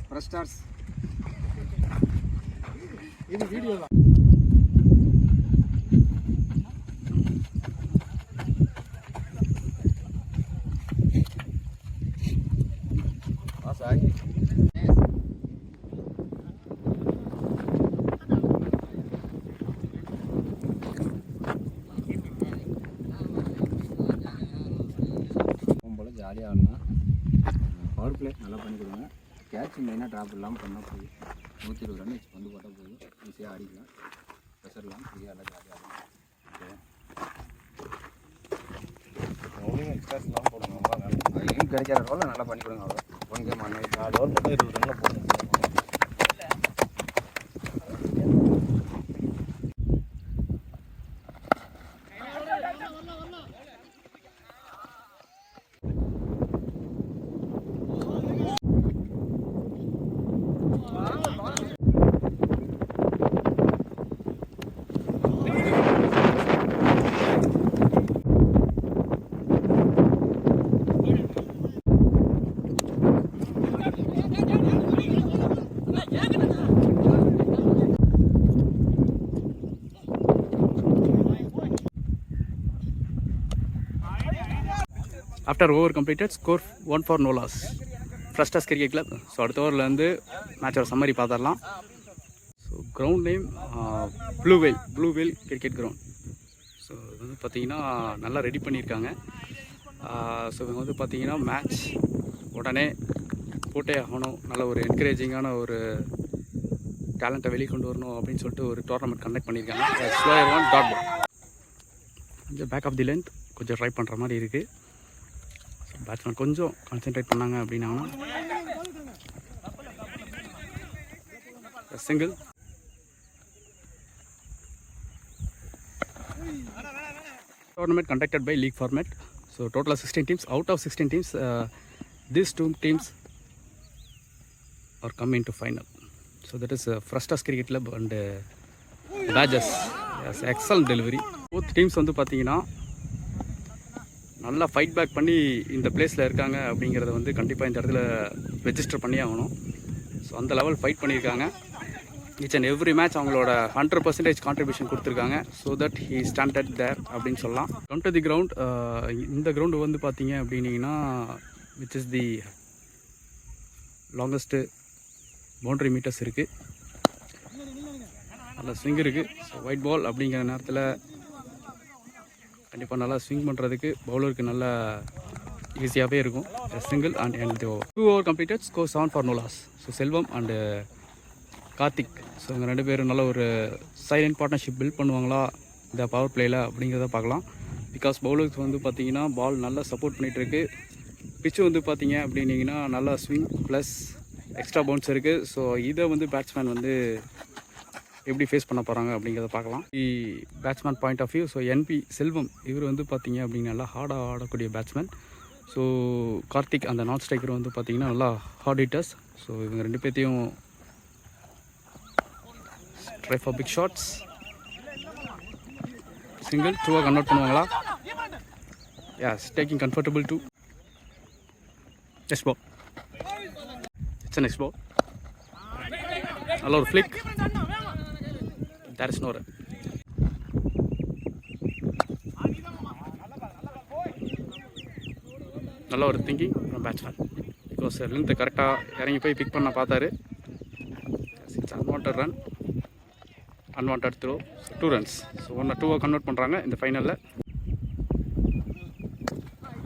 Fresh stars. Ini video lah. Asai. ஜாலியாக ஆடலாம். Power play நல்லா பண்ணி கொடுங்க. கேட்ச் மெயினாக ட்ராப் இல்லாமல் பண்ணால் போதும். 120 ரன் வந்து போட்டால் போதும். ஈஸியாக ஆடிக்கலாம். ப்ரெஷர்லாம் ஃப்ரீயாக எல்லாம் ஜாலியாக ஆடலாம். ஓகே எக்ஸ்ட்ராஸ்லாம் போடுங்க. எங்கே கிடைக்கிற ரோலை நல்லா பண்ணி கொடுங்க. அவ்வளோ 1 கேம் 4 ஓவர் போட்டால் 20 ரனில் போடுங்க. After over completed, score 1 for no loss. Fresh Stars Cricket Club. So அடுத்த ஓவர்லேருந்து மேட்சோட சம்மரி பார்த்துடலாம். So ground name blue Whale cricket ground. So இது வந்து பார்த்திங்கன்னா நல்லா ரெடி பண்ணியிருக்காங்க. ஸோ இவங்க வந்து பார்த்திங்கன்னா மேட்ச் உடனே போட்டே ஆகணும், நல்ல ஒரு என்கரேஜிங்கான ஒரு டேலண்ட்டை வெளியே கொண்டு வரணும் அப்படின்னு சொல்லிட்டு ஒரு டோர்னமெண்ட் கண்டக்ட் பண்ணியிருக்காங்க. ஸ்லோயர் ஒன் டாட் பால் கொஞ்சம் பேக் ஆஃப் தி லென்த் கொஞ்சம் ட்ரை பண்ணுற மாதிரி இருக்குது. பேட்ஸ்மேன் கொஞ்சம் கான்சென்ட்ரேட் பண்ணாங்க அப்படின்னாங்கன்னா single. Tournament conducted by league format. So total of 16 teams. Out of 16 teams, these 2 teams are coming into final. So that is Fresh Stars Cricket Club and Badgers. Yes, excellent delivery. Both teams வந்து பார்த்தீங்கன்னா நல்லா fight back பண்ணி இந்த பிளேஸில் இருக்காங்க அப்படிங்கிறத வந்து கண்டிப்பாக இந்த இடத்துல ரெஜிஸ்டர் பண்ணி ஆகணும். ஸோ அந்த லெவல் ஃபைட் பண்ணியிருக்காங்க. ஈச் அண்ட் எவ்ரி மேட்ச் அவங்களோட 100% கான்ட்ரிபியூஷன் கொடுத்துருக்காங்க. So that he standed there அப்படின்னு சொல்லலாம். Come to the ground. இந்த கிரவுண்டு வந்து பார்த்தீங்க அப்படின்னீங்கன்னா which is the longest boundary metres இருக்குது. நல்ல ஸ்விங் இருக்குது. ஸோ ஒயிட் பால் அப்படிங்கிற நேரத்தில் கண்டிப்பாக நல்லா ஸ்விங் பண்ணுறதுக்கு பவுலருக்கு நல்லா ஈஸியாகவே இருக்கும். Single and 2 over completed, score 7 for no loss. So Selvam and Karthik, so இவங்க 2 பேரும் நல்ல ஒரு சைலண்ட் பார்ட்னர்ஷிப் பில்ட் பண்ணுவாங்களா இந்த பவர் பிளேயில் அப்படிங்கிறத பார்க்கலாம். பிகாஸ் பவுலருக்கு வந்து பார்த்திங்கன்னா பால் நல்லா சப்போர்ட் பண்ணிகிட்ருக்கு. பிச்சு வந்து பார்த்திங்க அப்படின்னிங்கன்னா நல்லா ஸ்விங் ப்ளஸ் எக்ஸ்ட்ரா பவுன்ஸ் இருக்குது. ஸோ இதை வந்து பேட்ஸ்மேன் வந்து எப்படி ஃபேஸ் பண்ண போகிறாங்க அப்படிங்கிறத பார்க்கலாம். Batsman point of view. So N P Selvam இவர் வந்து பார்த்திங்க அப்படின்னா நல்லா ஹார்டாக ஆடக்கூடிய பேட்ஸ்மேன். ஸோ கார்த்திக் அந்த நான் ஸ்ட்ரைக்கர் வந்து பார்த்திங்கன்னா நல்லா ஹார்ட் ஹிட்டர்ஸ். ஸோ இவங்க 2 பேர்த்தையும் try for big shots. Single 2-ஆக கன்வெர்ட் பண்ணுவாங்களா? As taking comfortable to next ball. It's next ball. நல்ல ஒரு flick. There is no run. நல்ல ஒரு திங்கிங் பேட்ஸ்மேன். பிகாஸ் லென்த்து கரெக்டாக இறங்கி போய் பிக் பண்ண பார்த்தாரு. It's unwanted run, unwanted throw. 2 runs. So 1-2 convert பண்ணுறாங்க இந்த ஃபைனலில்.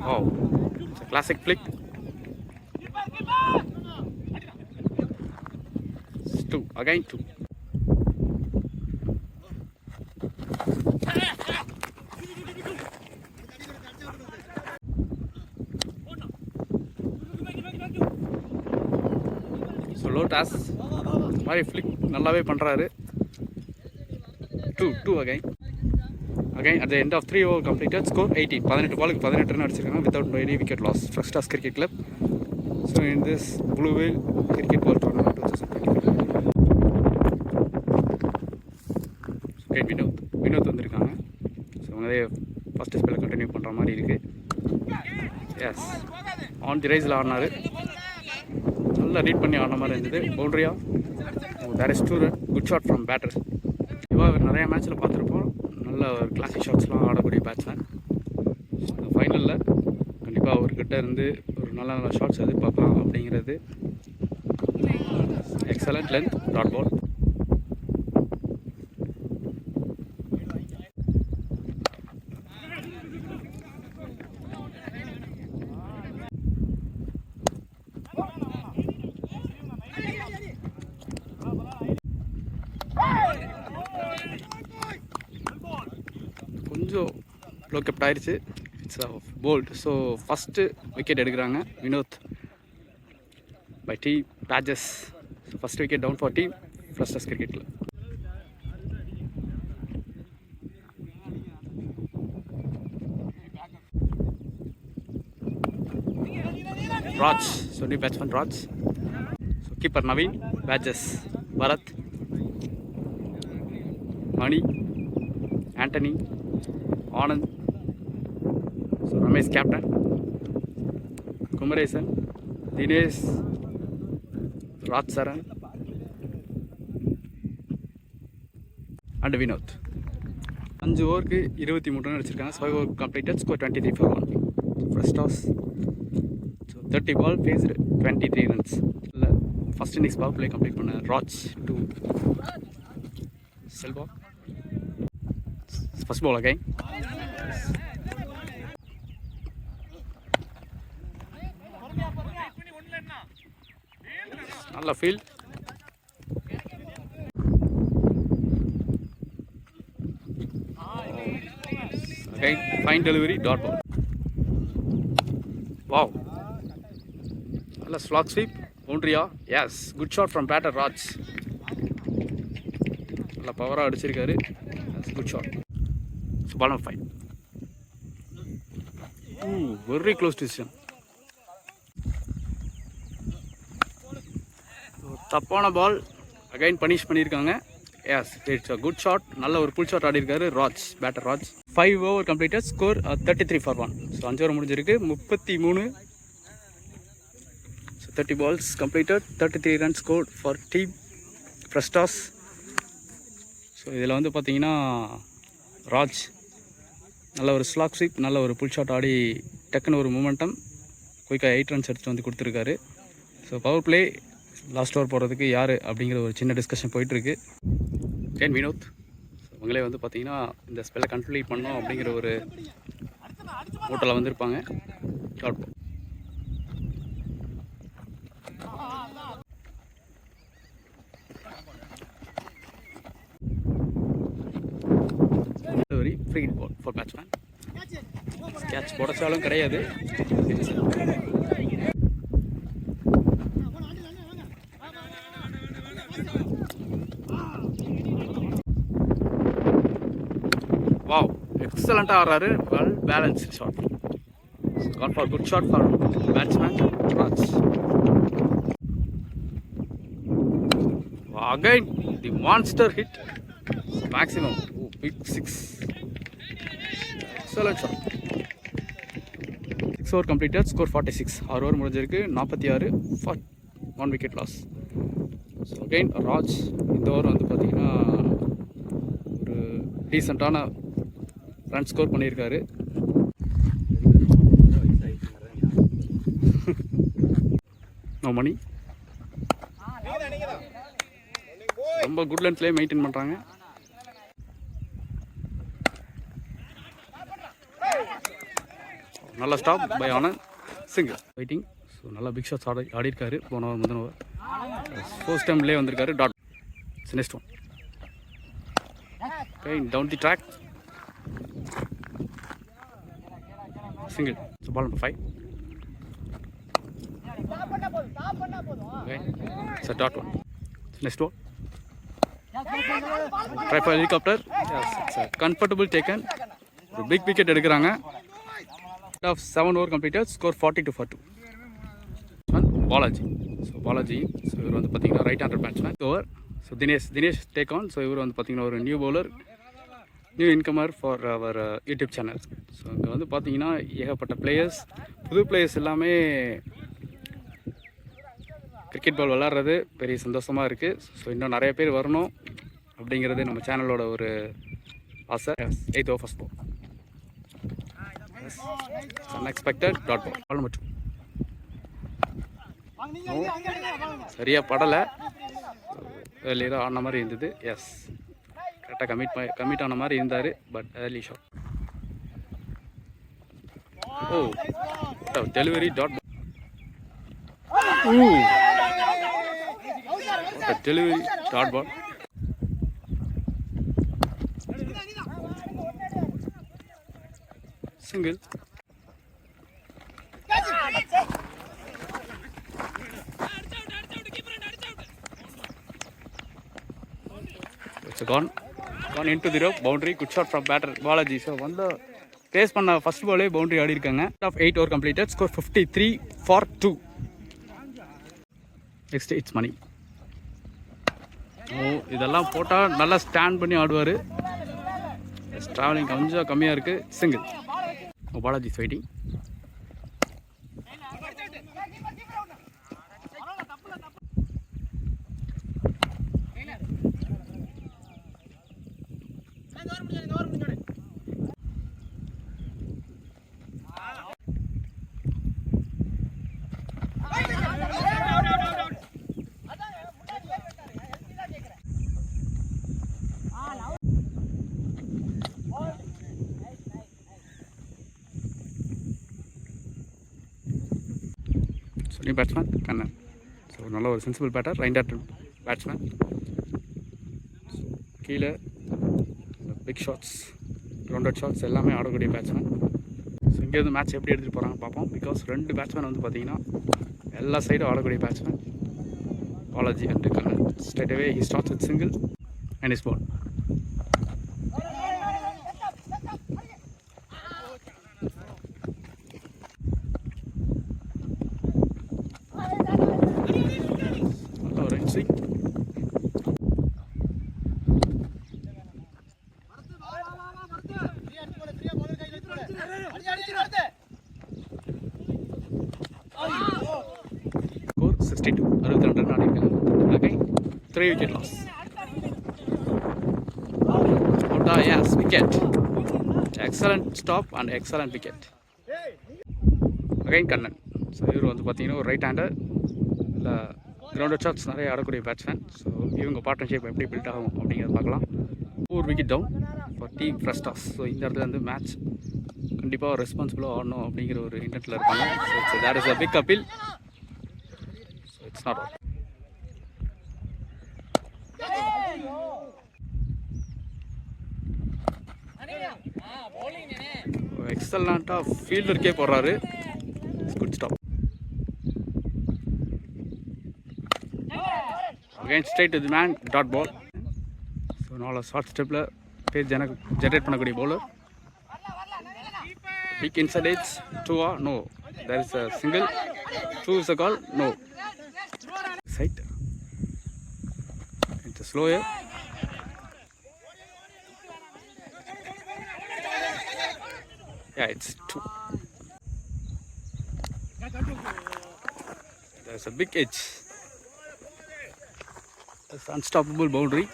Oh classic flick. 2 again 2. Low toss மாதிரி ஃப்ளிக் நல்லாவே பண்ணுறாரு. 2 again at the end of 3 over completed, score 18. 18 பாலுக்கு 18 ரன் அடிச்சிருக்காங்க without any wicket loss. Fresh Stars Cricket Club. So in this Blue Whale Cricket World Tournament 2025. Okay, Vinod வந்திருக்காங்க. இவங்களே first ஸ்பெல்லை continue பண்ணுற மாதிரி இருக்குது. எஸ், ஆன் தி ரைஸில் ஆடினார். நல்லா ரீட் பண்ணி ஆடின மாதிரி இருந்தது. பவுண்ட்ரியா, there is too good shot from batter. இவன் நிறைய மேட்ச்சில் பார்த்துருப்போம். நல்ல ஒரு கிளாசிக் ஷாட்ஸ்லாம் ஆடக்கூடிய பேட்ஸ்மேன். ஃபைனலில் கண்டிப்பாக அவர்கிட்ட இருந்து ஒரு நல்ல நல்ல ஷாட்ஸ் எதிர்பார்க்கலாம் அப்படிங்கிறது. Excellent length dot ball. கொஞ்சம் லோ கெப்ட் ஆயிடுச்சு. It's bowled. So first wicket எடுக்கிறாங்க Vinoth by team Pages. So first wicket down for team Frusters கிரிக்கெட்டில். Raj, so new batsman Raj. So keeper Naveen, Pages Bharath, Mani, Antony, Anand. So Ramesh captain, Kumaresan, Dinesh, Raj Saran and Vinoth. 5 ஓவருக்கு 23 run அடிச்சிருக்காங்க. 5 over completed. Score 23 for 1. First toss. So 30 ball faced 23 runs. இல்லை first innings power play complete பண்ண Raj to Selva. First ball again. நல்ல field. Again fine delivery dot ball. Wow, நல்ல slog sweep. பவுண்ட்ரியா. Yes, good shot from batter Raj. நல்லா பவராக அடிச்சிருக்காரு. Good shot. So ball number 5. Very close decision. தப்பான ball again punish பண்ணியிருக்காங்க. Yes, it's a good shot. நல்ல ஒரு புல் ஷாட் ஆடி இருக்காரு Raj, batter Raj. 5 over completed. Score 33 for 1. So 5 over முடிஞ்சிருக்கு. 33. So 30 balls completed. 33 run score for team Frusters. So இதில் வந்து பார்த்தீங்கன்னா ராஜ் நல்ல ஒரு ஸ்லாக் ஸ்வீப், நல்ல ஒரு புல் ஷாட் ஆடி டக்குன்னு ஒரு மூமெண்டம் குயிக்காக 8 ரன்ஸ் எடுத்துகிட்டு வந்து கொடுத்துருக்காரு. So power play last over போகிறதுக்கு யார் அப்படிங்கிற ஒரு சின்ன டிஸ்கஷன் போயிட்டுருக்கு. கேன் வினோத். ஸோ இவங்களே வந்து பார்த்தீங்கன்னா இந்த ஸ்பெல்லை கம்ப்ளீட் பண்ணோம் அப்படிங்கிற ஒரு ஓட்டலில் வந்திருப்பாங்க. Short ball. Very free ball for batsman. Catch போடச்சாலும் கிடையாது. வாவ், எக்ஸலண்ட்டாக ஆடுறாரு. Well balanced shot. Gone for good shot for batsman Raj. Again the monster hit. Maximum big 6. Excellent shot. 6 over completed. Score 46. 6 over முடிஞ்சிருக்கு. 46 for 1 wicket loss. So again Raj இந்த over வந்து பார்த்தீங்கன்னா ஒரு டீசெண்டான ரன் ஸ்கோர் பண்ணியிருக்காரு. No money. ரொம்ப good லென்த்லேயே maintain பண்ணுறாங்க. நல்ல stop by Anand. Single waiting. So நல்லா பிக் ஷாட்ஸ் ஆடிருக்காரு போன ஓவர் முதல் ஓவர். ஃபர்ஸ்ட் டைம்லேயே வந்திருக்காரு. Dot. Next one. Down the track. Single. So ball number 5. Okay. It's a dot one. Next one. Try for helicopter. Yes, it's a comfortable taken. So big wicket எடுக்கறாங்க. Of 7 over completed. Score 42 for 2. Balaji. So Balaji. So இவர் வந்து பாத்தீங்கன்னா right hander batsman. Over. So Dinesh take on. So இவர் வந்து பாத்தீங்கன்னா ஒரு new bowler. New incomer for our YouTube channel. So இங்கே வந்து பார்த்தீங்கன்னா ஏகப்பட்ட பிளேயர்ஸ், புது பிளேயர்ஸ் எல்லாமே கிரிக்கெட் பால் விளாட்றது பெரிய சந்தோஷமாக இருக்குது. ஸோ இன்னும் நிறைய பேர் வரணும் அப்படிங்கிறது நம்ம சேனலோட ஒரு ஆசை. 8th over first ball. Unexpected dot ball. பால் மட்டும் சரியாக படலை, ஏர்லியராக ஆன மாதிரி இருந்தது. எஸ், கரெக்டாக கமிட் ஆன மாதிரி இருந்தார். But early shot. Oh, delivery dot ball. Delivery dot ball. Single. It's gone into the rope. Boundary. Good shot from batter Balaji. So வந்து பேஸ் பண்ண ஃபர்ஸ்ட் பாலே பவுண்டரி ஆடி இருக்காங்க. Of 8 over completed. Score 53 for 2. Next it's money. இதெல்லாம் போட்டால் நல்லா stand பண்ணி ஆடுவார். Travelling கொஞ்சம் கம்மியாக இருக்குது. Single. Balaji is waiting. New batsman Kannan. So நல்ல ஒரு சென்சிபிள் பேட்டர், ரைண்டர் பேட்ஸ்மேன். கீழே பிக் ஷாட்ஸ், கிரவுண்டட் ஷாட்ஸ் எல்லாமே ஆடக்கூடிய பேட்ஸ்மேன். ஸோ இங்கேருந்து மேட்ச் எப்படி எடுத்துகிட்டு போகிறாங்க பார்ப்போம். பிகாஸ் 2 பேட்ஸ்மேன் வந்து பார்த்தீங்கன்னா எல்லா சைடும் ஆடக்கூடிய batsman. Balaji and Kannan. Straight away he starts with single and is ball. Score 62. 62 run ஆடிருக்காங்க. Again 3 wicket loss. Yes, wicket. Excellent stop and excellent wicket. Again Kannan. So இவர் வந்து பார்த்தீங்கன்னா ஒரு ரைட் ஹேண்டர், இல்லை கிரவுண்டட் ஷாட்ஸ் நிறைய ஆடக்கூடிய பேட்ஸ்மேன். ஸோ இவங்க partnership எப்படி பில்ட் ஆகும் அப்படிங்கிறத பார்க்கலாம். 4 wicket down for team first toss. So இந்த இடத்துல வந்து மேட்ச் கண்டிப்பாக ரெஸ்பான்சிபிளாக ஆடணும் அப்படிங்கிற ஒரு இன்டென்ட்டில் இருக்காங்க. So there is a big appeal. So it's not all. எக்ஸலண்ட்டாக ஃபீல்டருக்கே போடுறாரு. Good stop. Again straight to the man, dot ball. So நாலு ஷார்ட் ஸ்டெப்பில் பேஜ் ஜென்ரேட் பண்ணக்கூடிய bowler. Big inside edge, 2 or no. There is a single. 2 is a call, no. Side. It's a slower. Yeah, it's 2. There's a big edge. It's unstoppable boundary.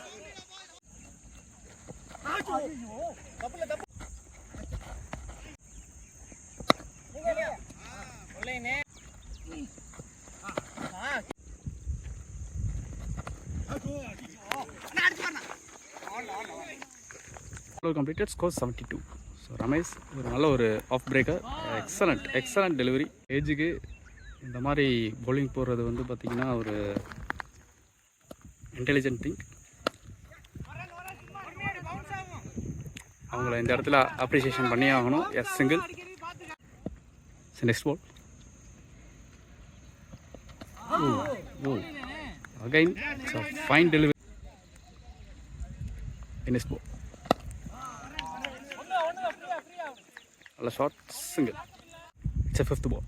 Completed, score 72. So Ramesh ஒரு நல்ல ஒரு of breaker. Excellent delivery. ஏஜுக்கு இந்த மாதிரி bowling போடுறது வந்து பார்த்திங்கன்னா ஒரு இன்டெலிஜென்ட் திங். அவங்கள இந்த இடத்துல அப்ரிசியேஷன் பண்ணியே ஆகணும். Yes, single. Next ball. Again, it's a fine delivery. In his ball. A shot, single. It's a 5th ball.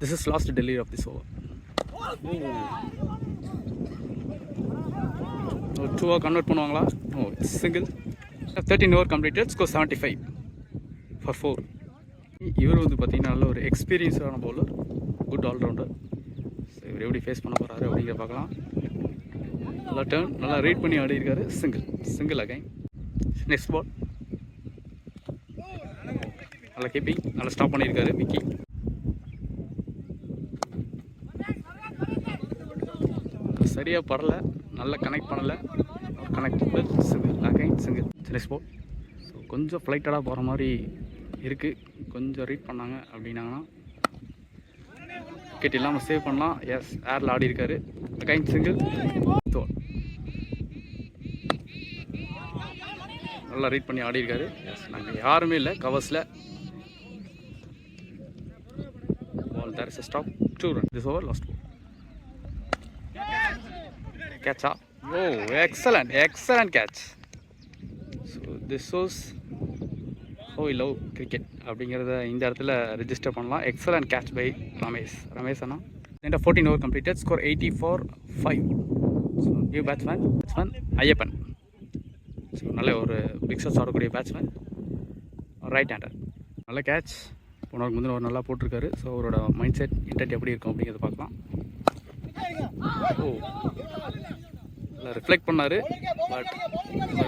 This is last delivery of this over. 2 over convert பண்ணுவாங்களா? No, it's single. 13 over completed, score 75 for 4. இவர் வந்து பார்த்தீங்கன்னா நல்ல ஒரு எக்ஸ்பீரியன்ஸான bowler, good allrounder. So இவர் எப்படி face பண்ண போகிறாரு அப்படிங்கிற பார்க்கலாம். நல்லா டர்ன், நல்லா ரீட் பண்ணி ஆடி இருக்காரு. Single again. நெக்ஸ்ட் பால் நல்லா கீப்பிங், நல்லா ஸ்டாப் பண்ணியிருக்காரு மிக்கி. சரியாக படலை, நல்லா கனெக்ட் பண்ணலை. Connect single again single. Next ball. So கொஞ்சம் ஃப்ளைட்டடாக போகிற மாதிரி இருக்குது. கொஞ்சம் ரீட் பண்ணாங்க அப்படின்னாங்கன்னா விக்கெட் இல்லாமல் சேவ் பண்ணலாம். எஸ், ஏரில் ஆடி இருக்காரு. Again single. நல்லா ரீட் பண்ணி ஆடி இருக்காரு. எஸ், நாங்கள் யாருமே இல்லை கவர்ஸில். பால் there is a stop. 2 runs. This over, last ball. Catch up. Oh, excellent catch. So this shows how we love cricket அப்படிங்கிறத இந்த இடத்துல ரெஜிஸ்டர் பண்ணலாம். எக்ஸலண்ட் கேட்ச் பை ரமேஷ் அண்ணா. 14 over completed, score 84-5. So new batsman Ayyappan. So நல்ல ஒரு big shots ஆடக்கூடிய batsman, right hander. நல்ல catch. போனவருக்கு முந்தின ஒரு நல்லா போட்டிருக்காரு. ஸோ அவரோட மைண்ட் செட் இன்டென்ட் எப்படி இருக்கும் அப்படிங்கிறத பார்க்கலாம். ஓ, நல்லா ரிஃப்ளெக்ட் பண்ணார். பட்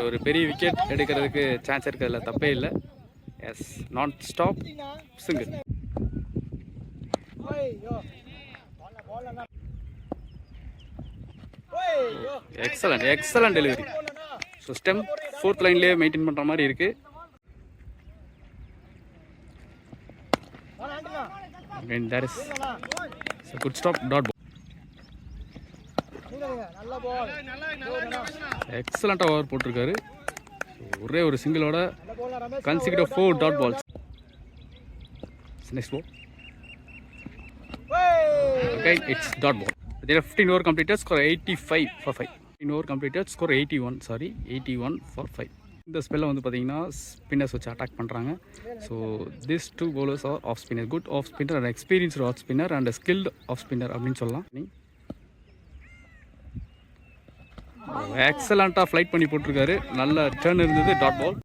ஒரு பெரிய விக்கெட் எடுக்கிறதுக்கு சான்ஸ் இருக்கிறதுல தப்பே இல்லை. எஸ், நான் stop single. Excellent delivery. So stump 4th லைன்லேயே மெயின்டைன் பண்ணுற மாதிரி இருக்குது. And that is a good stop, dot ball. எக்ஸலண்ட்டாக ஓவர் போட்டிருக்காரு. ஒரே ஒரு சிங்கிளோட consecutive 4 dot balls. Next ball. Okay, it's dot ball. There are 15 over completed, score 85 for 5. 15 over completed, score 81 for 5. இந்த ஸ்பெல்லை வந்து பார்த்தீங்கன்னா ஸ்பின்னர்ஸ் வச்சு அட்டாக் பண்ணுறாங்க. So this 2 bowlers are off spinner, good off spinner and experienced off spinner and skilled off spinner அப்படின்னு சொல்லலாம். எக்ஸலண்ட்டாக flight பண்ணி போட்டிருக்காரு. நல்ல டர்ன் இருந்தது. Dot ball.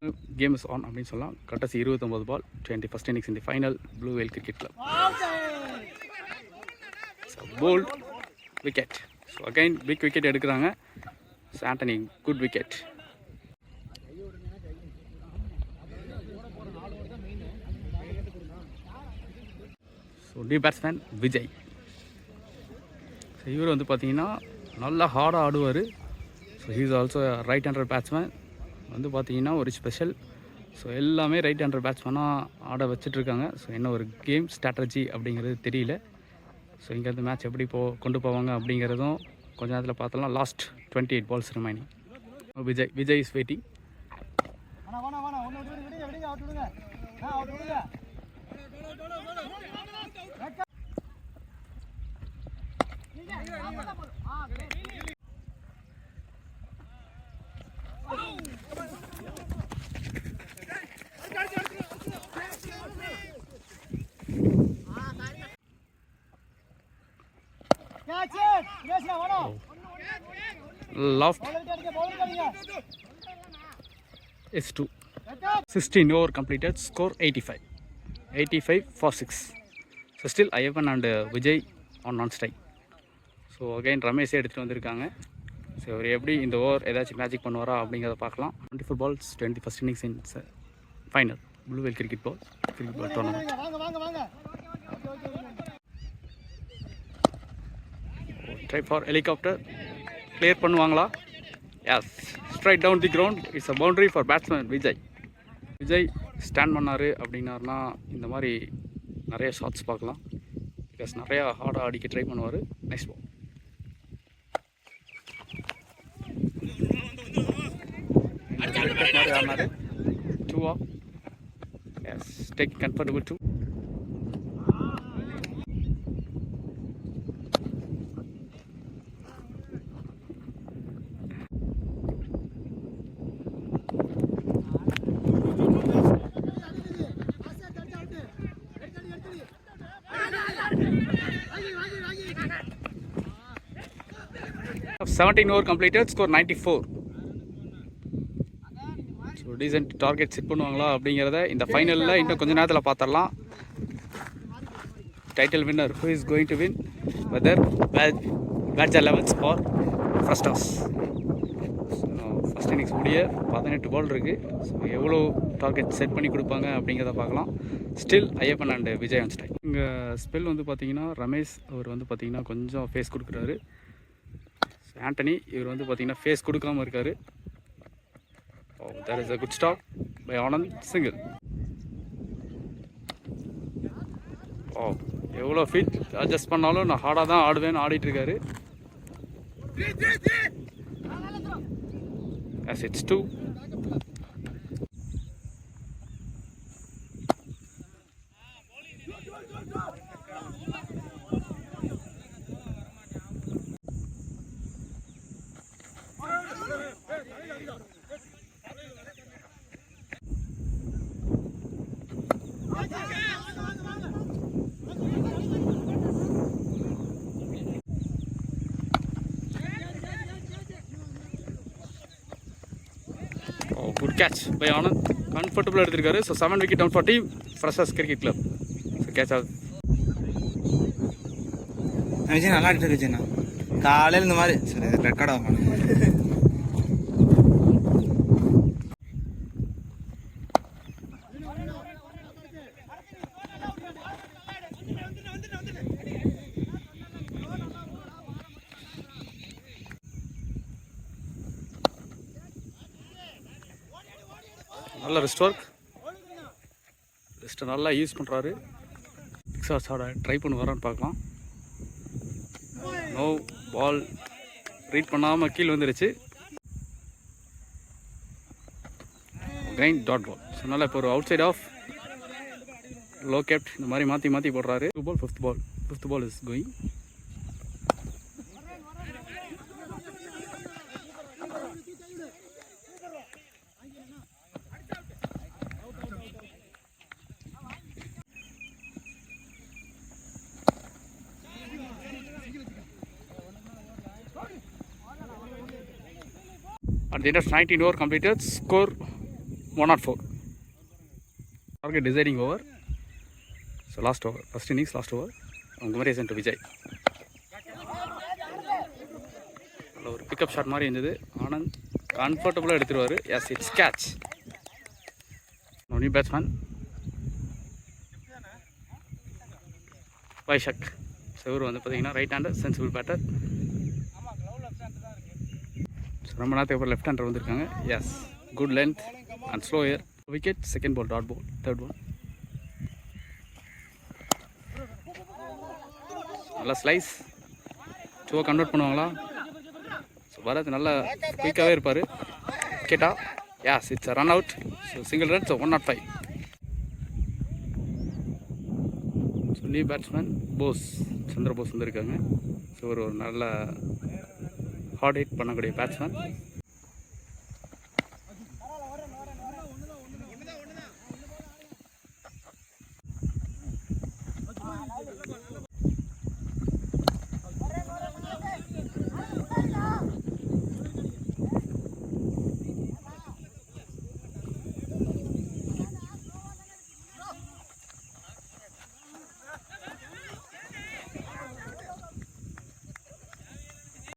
Game is on அப்படின்னு சொல்லலாம். கடைசி 29 ball, 21st innings in the final Blue Whale cricket club. Bowled wicket. So again big wicket எடுக்கிறாங்க. So Antony, good wicket. So the batsman Vijay. So இவர் வந்து பார்த்தீங்கன்னா நல்லா ஹார்டாக ஆடுவார். So he's also right hander batsman. வந்து பார்த்தீங்கன்னா ஒரு ஸ்பெஷல். ஸோ எல்லாமே ரைட் ஹேண்டர் பேட்ஸ்மேனாக ஆட வச்சிட்ருக்காங்க. ஸோ என்ன ஒரு கேம் ஸ்ட்ராட்டஜி அப்படிங்கிறது தெரியல. ஸோ இங்கேருந்து மேட்ச் எப்படி கொண்டு போவாங்க அப்படிங்கிறதும் கொஞ்ச நேரத்தில் பார்த்தலாம். Last 28 balls remaining. Vijay is waiting. Loft. It's 2. 16 over completed, score 85 for 6. So still Ayappan and Vijay on non-strike. So again ரமேஷே எடுத்துகிட்டு வந்திருக்காங்க. ஸோ அவர் எப்படி இந்த ஓவர் ஏதாச்சும் மேஜிக் பண்ணுவாரா அப்படிங்கிறத பார்க்கலாம். 24 balls, 21st innings in final Blue Whale cricket ball tournament. Try for helicopter. Clear பண்ணுவாங்களா? Yes, straight down the ground. It's a boundary for batsman Vijay stand பண்ணார் அப்படின்னாருனா இந்த மாதிரி நிறைய ஷாட்ஸ் பார்க்கலாம். பிகாஸ் நிறையா ஹார்டாக அடிக்க ட்ரை பண்ணுவார். Next ball. மாதிரி ஆனார். 2 off. Yes, take comfortable 2. Of 17 over completed, score 94 so decent target set பண்ணுவாங்களா அப்படிங்கிறத இந்த ஃபைனலில் இன்னும் கொஞ்சம் நேரத்தில் பார்த்துடலாம். Title winner who is going to win, whether badge 11s or first toss. First innings முடிய 18 பால் இருக்குது. ஸோ எவ்வளோ டார்கெட் செட் பண்ணி கொடுப்பாங்க அப்படிங்கிறத பார்க்கலாம். Still Ayyappan and Vijay on strike. இங்கே ஸ்பெல் வந்து பார்த்தீங்கன்னா ரமேஷ் அவர் வந்து பார்த்தீங்கன்னா கொஞ்சம் ஃபேஸ் கொடுக்குறாரு. ஆண்டனி இவர் வந்து பார்த்தீங்கன்னா ஃபேஸ் கொடுக்காமல் இருக்கார். There is a good stop by Anand single. எவ்வளோ ஃபிட் அட்ஜஸ்ட் பண்ணாலும் நான் ஹார்டாக தான் ஆடுவேன்னு ஆடிட்டுருக்காரு. As it's 2. Good catch by Anand. கம்ஃபர்டபுளாக எடுத்திருக்காரு. So 7 wicket down for team Freshers Cricket Club. So catch ஆகுது. விஜய் நல்லா அடிச்சு விஜய்ண்ணா. காலையில் இந்த மாதிரி சரி ரெக்கார்ட் ஆகும். நல்ல ரிஸ்ட் ஒர்க். ரிஸ்ட்டை நல்லா யூஸ் பண்ணுறாரு. சிக்ஸார்ஸ் ஆட ட்ரை பண்ணுவாரான்னு பார்க்கலாம். நோ பால் ரீட் பண்ணாமல் கீழே வந்துருச்சு. Grind dot ball. ஸோ நல்லா இப்போ ஒரு outside off low kept இந்த மாதிரி மாற்றி மாற்றி போடுறாரு. 2 ball 5th ball is going. At the end of 19 over completed, score 104. Target deciding over. So last over, first innings, last over. Comparison to Vijay. ஒரு pickup shot மாதிரி இருந்தது. ஆனந்த் கம்ஃபர்டபுளாக எடுத்துருவார். Yes it's catch. New batsman Vaishak. இவர் வந்து பார்த்தீங்கன்னா right hander sensible batter. ரொம்ப நேரத்துக்கு அப்புறம் லெஃப்ட் ஹேண்டர் வந்திருக்காங்க. Yes good length and slow air. Wicket. Second ball dot ball. Third ball நல்லா ஸ்லைஸ். 2 கன்வெர்ட் பண்ணுவாங்களா? ஸோ பரத் நல்லா குயிக்காகவே இருப்பார். விக்கெட்டா? Yes it's run out. So single run. So 105. So new batsman Bose Chandra Bose வந்திருக்காங்க. ஸோ ஒரு நல்ல ஹார்ட் ஹிட் பண்ணக்கூடிய பேட்ஸ்மேன்.